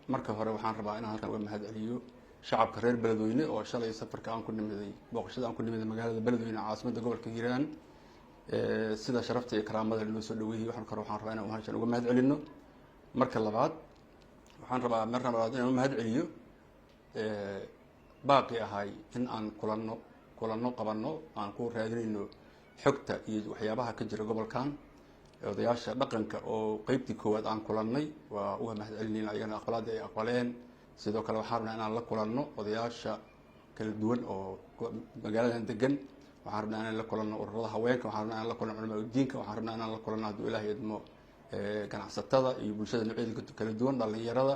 marka hore waxaan rabaa inaan halkan uga mahadceliyo shacabka reer Beledweyne oo shalay safarka aan ku nimiday booqashada aan ku nimiday magaalada Beledweyne caasimadda gobolka Hiiraan sida sharafta iyo karaamada loo soo dhaweeyay waxaan rabaa inaan halkan uga mahadcelino marka labaad waxaan rabaa inaan uga mahadceliyo baaqi ahay in aan kulanno qabanno aan ku raadinayno xogta iyo waxyaabaha ka jira gobolkan odayaasha dhaqanka oo qaybtii koowaad aan kulannay waa uga mahadcelinayna ayagana aqbalaad ay aqbaleen sidoo kale waxaan rabnaa inaan la kulanno odayaasha kala duwan oo magaaladan degan waxaan rabnaa inaan la kulanno ururada haweenka waxaan rabnaa inaan la kulanno culimada diinka waxaan rabnaa inaan la kulanno hadduu ilaahay idmo ganacsatada iyo bulshada noocyada kala duwan dhalinyarada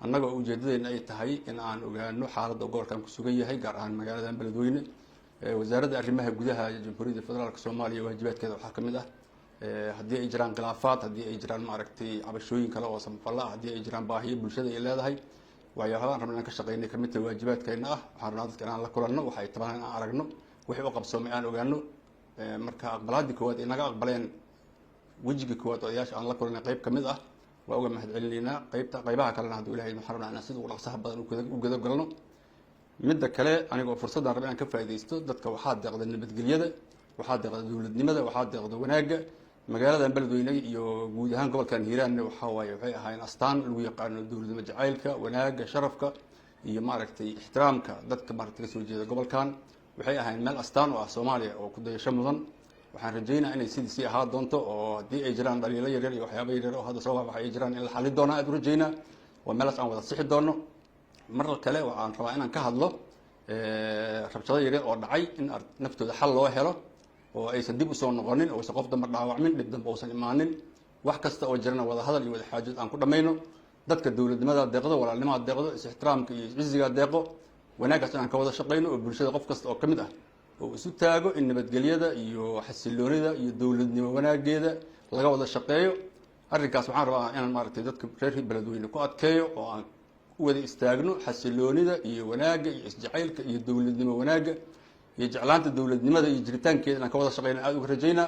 annaga oo ujeedadeenna ay tahay in aan ogaano xaaladda gobolkan ku sugan yahay gaar ahaan magaaladan Beledweyne wasaaradda arrimaha gudaha jamhuuriyadda federaalka Soomaaliya waajibaadkeeda waxaa ka mid ah haddii ay jiraan khilaafaad haddii ay jiraan maaragtay cabashooyin kale oo samafalla ah haddii ay jiraan baahiyo bulshada ay leedahay waxyaabaha aan rabnaa inaan ka shaqeynay ka mid tahay waajibaadkeena ah waxaan rabnaa dadka inaan la kulanno waxa ay tabaan inaan aragno wixii u qabsoomay aan ogaano marka aqbalaadii koowaad ay naga aqbaleen wejiga koowaad odayaasha aan la kulanay qayb ka mid ah waa uga mahadcelinaynaa qaybaha kalena hadduu ilaahay waxaan rabnaa inaan sida ugu dhaqsaha badan u gudagalno midda kale anigoo fursadaan raba inaan ka faa'iidaysto dadka waxaa deeqda nabadgelyada waxaa deeqda dowladnimada waxaa deeqda wanaagga magaaladan Beledweyne iyo guud ahaan gobolkan Hiiraan waxay ahaayeen astaan lagu yaqaano dowladnimo jacaylka wanaagga sharafka iyo maaragtay ixtiraamka dadka maaragtay soo jeeda gobolkan waxay ahaayeen meel astaan oo ah Soomaaliya oo ku dayasho mudan waxaan rajaynayaa inay sidii ahaa doonto oo haddii ay jiraan dhaliilo yaryar iyo waxyaabo yaryar oo hadda soo waxay jiraan in la xalin doono aad u rajaynaa waa meelaas aan wada sixi doono mar kale waxaan rabaa inaan ka hadlo rabshado yaryar oo dhacay in naftooda xal loo helo oo aysan dib u soo noqonin oo aysan qof dambe dhaawacmin dhib dambe uusan imaanin wax kasta oo jirana wada hadal iyo wada xaajood aan ku dhamayno dadka dowladnimada deeqdo walaalnimada deeqdo is-ixtiraamka iyo is-ciziga deeqo wanaagaas inaan ka wada shaqeyno oo bulshada qof kasta oo ka mid ah oo isu taago in nabadgelyada iyo xasiloonida iyo dowladnimo wanaageeda laga wada shaqeeyo arrinkaas waxaan rabaa inaan maaragtay dadka reer Beledweyne ku adkeeyo oo aan u wada istaagno xasiloonida iyo wanaagga iyo isjacaylka iyo dowladnimo wanaagga iyo jeclaanta dowladnimada iyo jiritaankeeda inaan ka wada shaqeyno aad uga rajaynaa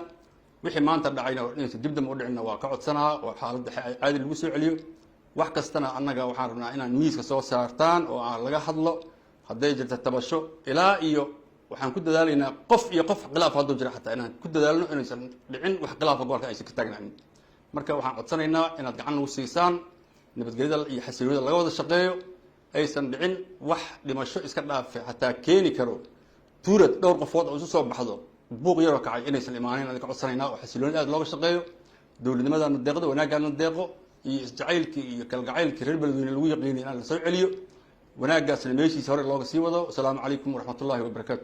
wixii maanta dhacayna inaysan dib dambe u dhicina waa ka codsanaa oo xaaladda caadi lagu soo celiyo wax kastana annaga waxaan rabnaa inaan miiska soo saartaan oo aan laga hadlo hadday jirta tabasho ilaa iyo waxaan ku dadaalaynaa qof iyo qof khilaaf hadduu jira xataa inaan ku dadaalno inaysan dhicin wax khilaafa gobolka aysan ka taagnaanin marka waxaan codsanaynaa inaad gacan nagu siisaan nabadgelyada iyo xasiloonida laga wada shaqeeyo aysan dhicin wax dhimasho iska dhaafe xataa keeni karo tuurad dhowr qofood oo isu soo baxdo buuq yaroo kacay inaysan imaanin aan ka codsanaynaa oo xasiloonida aad looga shaqeeyo dowladnimadana deeqdo wanaaggaana deeqo iyo isjacaylkii iyo kalgacaylkii reer Beledweyne lagu yaqiinay inaan la soo celiyo wanaaggaasna meeshiisa hore looga sii wado asalaamu calaykum waraxmatullaahi wabarakaatu